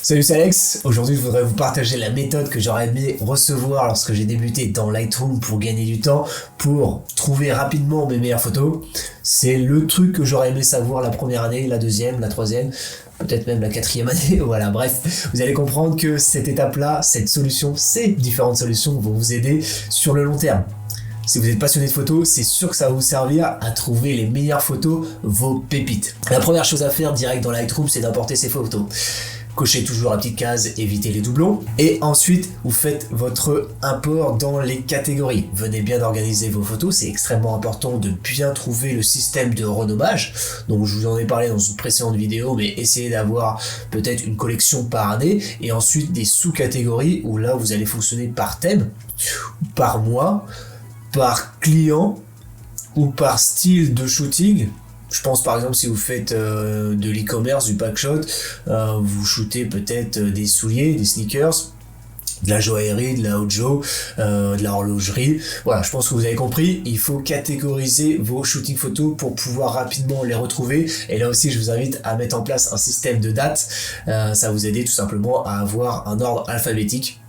Salut, c'est Alex. Aujourd'hui, je voudrais vous partager la méthode que j'aurais aimé recevoir lorsque j'ai débuté dans Lightroom pour gagner du temps, pour trouver rapidement mes meilleures photos. C'est le truc que j'aurais aimé savoir la première année, la deuxième, la troisième, peut-être même la quatrième année. Voilà, bref, vous allez comprendre que cette étape-là, cette solution, ces différentes solutions vont vous aider sur le long terme. Si vous êtes passionné de photos, c'est sûr que ça va vous servir à trouver les meilleures photos, vos pépites. La première chose à faire direct dans Lightroom, c'est d'importer ces photos. Cochez toujours la petite case, évitez les doublons. Et ensuite, vous faites votre import dans les catégories. Venez bien organiser vos photos, c'est extrêmement important de bien trouver le système de renommage. Donc je vous en ai parlé dans une précédente vidéo, mais essayez d'avoir peut-être une collection par année et ensuite des sous-catégories où là vous allez fonctionner par thème, par mois, par client ou par style de shooting. Je pense par exemple si vous faites de l'e-commerce, du packshot, vous shootez peut-être des souliers, des sneakers, de la joaillerie, de la haute-jo, de la horlogerie. Voilà, je pense que vous avez compris, il faut catégoriser vos shooting photos pour pouvoir rapidement les retrouver. Et là aussi, je vous invite à mettre en place un système de dates. Ça va vous aider tout simplement à avoir un ordre alphabétique.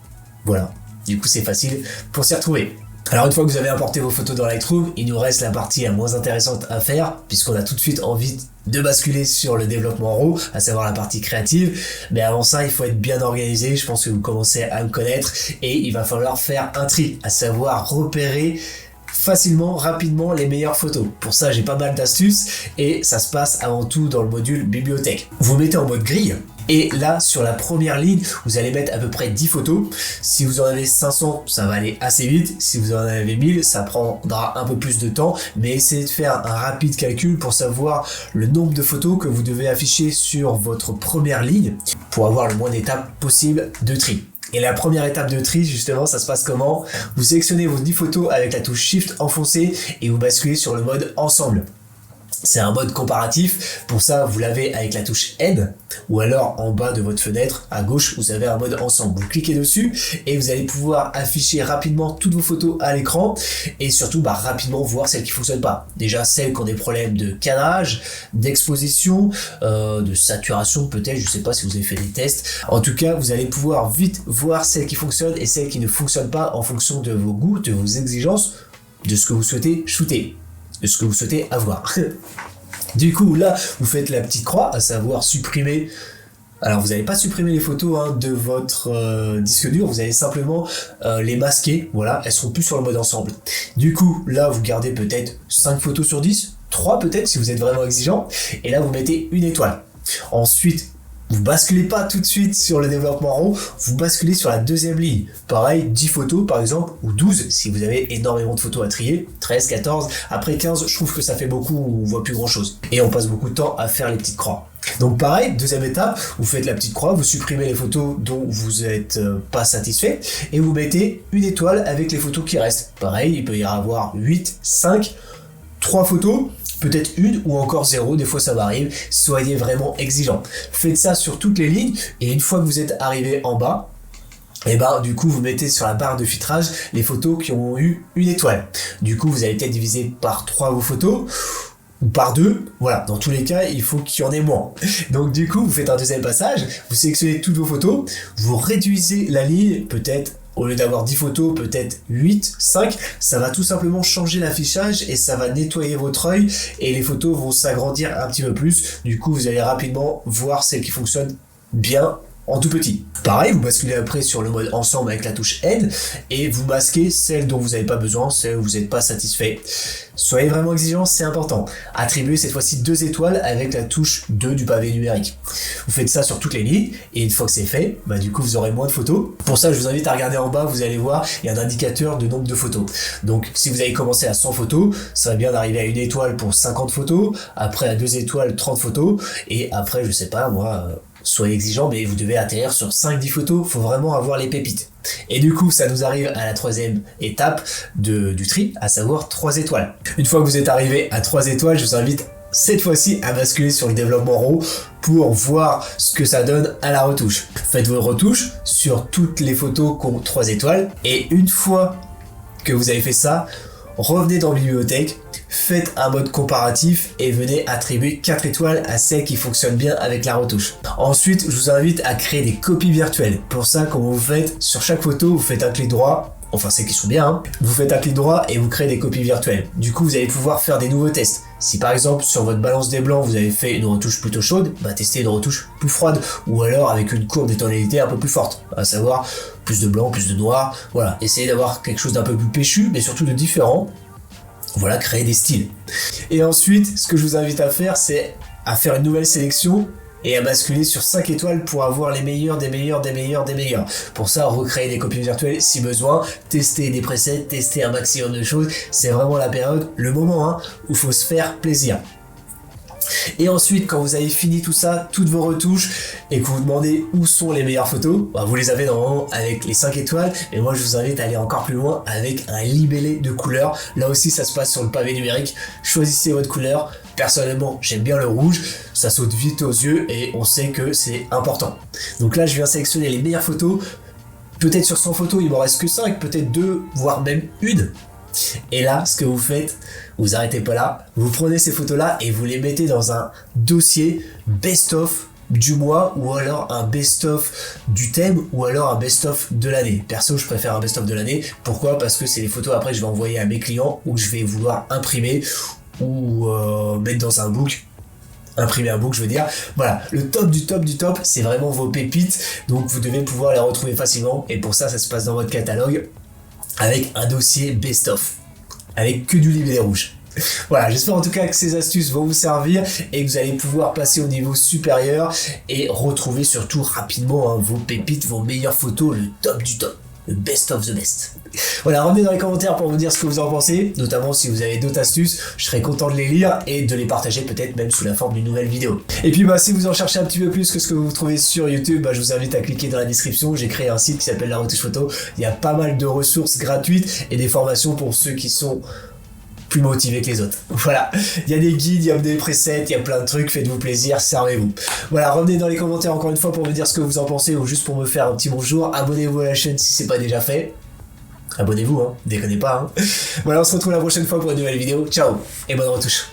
Voilà, du coup c'est facile pour s'y retrouver. Alors une fois que vous avez importé vos photos dans Lightroom, il nous reste la partie la moins intéressante à faire, puisqu'on a tout de suite envie de basculer sur le développement RAW, à savoir la partie créative. Mais avant ça, il faut être bien organisé, je pense que vous commencez à me connaître, et il va falloir faire un tri, à savoir repérer facilement, rapidement les meilleures photos. Pour ça, j'ai pas mal d'astuces, et ça se passe avant tout dans le module bibliothèque. Vous mettez en mode grille, et là, sur la première ligne, vous allez mettre à peu près 10 photos. Si vous en avez 500, ça va aller assez vite. Si vous en avez 1000, ça prendra un peu plus de temps. Mais essayez de faire un rapide calcul pour savoir le nombre de photos que vous devez afficher sur votre première ligne pour avoir le moins d'étapes possible de tri. Et la première étape de tri, justement, ça se passe comment? Vous sélectionnez vos 10 photos avec la touche Shift enfoncée et vous basculez sur le mode Ensemble. C'est un mode comparatif, pour ça vous l'avez avec la touche Aide, ou alors en bas de votre fenêtre, à gauche, vous avez un mode Ensemble. Vous cliquez dessus et vous allez pouvoir afficher rapidement toutes vos photos à l'écran et surtout rapidement voir celles qui ne fonctionnent pas. Déjà celles qui ont des problèmes de cadrage, d'exposition, de saturation peut-être, je ne sais pas si vous avez fait des tests. En tout cas, vous allez pouvoir vite voir celles qui fonctionnent et celles qui ne fonctionnent pas en fonction de vos goûts, de vos exigences, de ce que vous souhaitez shooter, de ce que vous souhaitez avoir. Du coup, là, vous faites la petite croix, à savoir supprimer. Alors, vous n'allez pas supprimer les photos de votre disque dur, vous allez simplement les masquer. Voilà, elles seront plus sur le mode ensemble. Du coup, là, vous gardez peut-être 5 photos sur 10, 3 peut-être si vous êtes vraiment exigeant. Et là, vous mettez une étoile. Ensuite, vous basculez pas tout de suite sur le développement RAW, vous basculez sur la deuxième ligne. Pareil, 10 photos par exemple, ou 12 si vous avez énormément de photos à trier, 13, 14, après 15, je trouve que ça fait beaucoup, on voit plus grand chose. Et on passe beaucoup de temps à faire les petites croix. Donc pareil, deuxième étape, vous faites la petite croix, vous supprimez les photos dont vous n'êtes pas satisfait, et vous mettez une étoile avec les photos qui restent. Pareil, il peut y avoir 8, 5, 3 photos, peut-être une ou encore 0, des fois ça varie, soyez vraiment exigeant. Faites ça sur toutes les lignes et une fois que vous êtes arrivé en bas, et du coup vous mettez sur la barre de filtrage les photos qui ont eu une étoile. Du coup vous allez peut-être diviser par 3 vos photos, ou par 2, voilà, dans tous les cas, il faut qu'il y en ait moins. Donc du coup, vous faites un deuxième passage, vous sélectionnez toutes vos photos, vous réduisez la ligne, peut-être au lieu d'avoir 10 photos, peut-être 8, 5, ça va tout simplement changer l'affichage et ça va nettoyer votre œil et les photos vont s'agrandir un petit peu plus. Du coup, vous allez rapidement voir celles qui fonctionnent bien en tout petit. Pareil, vous basculez après sur le mode Ensemble avec la touche Aide et vous masquez celles dont vous n'avez pas besoin, celles où vous n'êtes pas satisfait. Soyez vraiment exigeant, c'est important. Attribuez cette fois-ci 2 étoiles avec la touche 2 du pavé numérique. Vous faites ça sur toutes les lignes et une fois que c'est fait, du coup vous aurez moins de photos. Pour ça, je vous invite à regarder en bas, vous allez voir, il y a un indicateur de nombre de photos. Donc si vous avez commencé à 100 photos, ça serait bien d'arriver à 1 étoile pour 50 photos, après à 2 étoiles, 30 photos, et après, je sais pas, moi... soyez exigeant, mais vous devez atterrir sur 5-10 photos, faut vraiment avoir les pépites. Et du coup, ça nous arrive à la troisième étape du tri, à savoir 3 étoiles. Une fois que vous êtes arrivé à 3 étoiles, je vous invite cette fois-ci à basculer sur le développement RAW pour voir ce que ça donne à la retouche. Faites vos retouches sur toutes les photos qui ont 3 étoiles, et une fois que vous avez fait ça, revenez dans la bibliothèque, faites un mode comparatif et venez attribuer 4 étoiles à celles qui fonctionnent bien avec la retouche. Ensuite, je vous invite à créer des copies virtuelles. Pour ça, comment vous faites, sur chaque photo, vous faites un clic droit. Enfin, c'est qui sont bien, hein. Vous faites un clic droit et vous créez des copies virtuelles. Du coup, vous allez pouvoir faire des nouveaux tests. Si par exemple, sur votre balance des blancs, vous avez fait une retouche plutôt chaude, bah testez une retouche plus froide. Ou alors avec une courbe des tonalités un peu plus forte. À savoir, plus de blanc, plus de noir. Voilà, essayez d'avoir quelque chose d'un peu plus péchu, mais surtout de différent. Voilà, créer des styles. Et ensuite, ce que je vous invite à faire, c'est à faire une nouvelle sélection et à basculer sur 5 étoiles pour avoir les meilleurs des meilleurs des meilleurs des meilleurs. Pour ça, recréer des copies virtuelles si besoin, tester des presets, tester un maximum de choses. C'est vraiment la période, le moment où il faut se faire plaisir. Et ensuite, quand vous avez fini tout ça, toutes vos retouches, et que vous vous demandez où sont les meilleures photos, bah vous les avez normalement avec les 5 étoiles, mais moi je vous invite à aller encore plus loin avec un libellé de couleurs. Là aussi, ça se passe sur le pavé numérique. Choisissez votre couleur. Personnellement, j'aime bien le rouge, ça saute vite aux yeux et on sait que c'est important. Donc là, je viens sélectionner les meilleures photos. Peut-être sur 100 photos, il m'en reste que 5, peut-être 2, voire même une. Et là, ce que vous faites, vous arrêtez pas là, vous prenez ces photos-là et vous les mettez dans un dossier best-of du mois ou alors un best-of du thème ou alors un best-of de l'année. Perso, je préfère un best-of de l'année. Pourquoi ? Parce que c'est les photos après que je vais envoyer à mes clients ou que je vais vouloir imprimer ou mettre dans un book. Imprimer un book, je veux dire. Voilà, le top du top du top, c'est vraiment vos pépites. Donc vous devez pouvoir les retrouver facilement. Et pour ça, ça se passe dans votre catalogue avec un dossier best-of. Avec que du libellé rouge. Voilà, j'espère en tout cas que ces astuces vont vous servir et que vous allez pouvoir passer au niveau supérieur et retrouver surtout rapidement vos pépites, vos meilleures photos, le top du top. Le best of the best. Voilà, revenez dans les commentaires pour me dire ce que vous en pensez, notamment si vous avez d'autres astuces, je serais content de les lire et de les partager peut-être même sous la forme d'une nouvelle vidéo. Et puis si vous en cherchez un petit peu plus que ce que vous trouvez sur YouTube, je vous invite à cliquer dans la description, j'ai créé un site qui s'appelle La Retouche Photo, il y a pas mal de ressources gratuites et des formations pour ceux qui sont plus motivé que les autres. Voilà, il y a des guides, il y a des presets, il y a plein de trucs, faites-vous plaisir, servez-vous. Voilà, revenez dans les commentaires encore une fois pour me dire ce que vous en pensez ou juste pour me faire un petit bonjour. Abonnez-vous à la chaîne si c'est pas déjà fait. Abonnez-vous, déconnez pas. Voilà, on se retrouve la prochaine fois pour une nouvelle vidéo. Ciao et bonne retouche.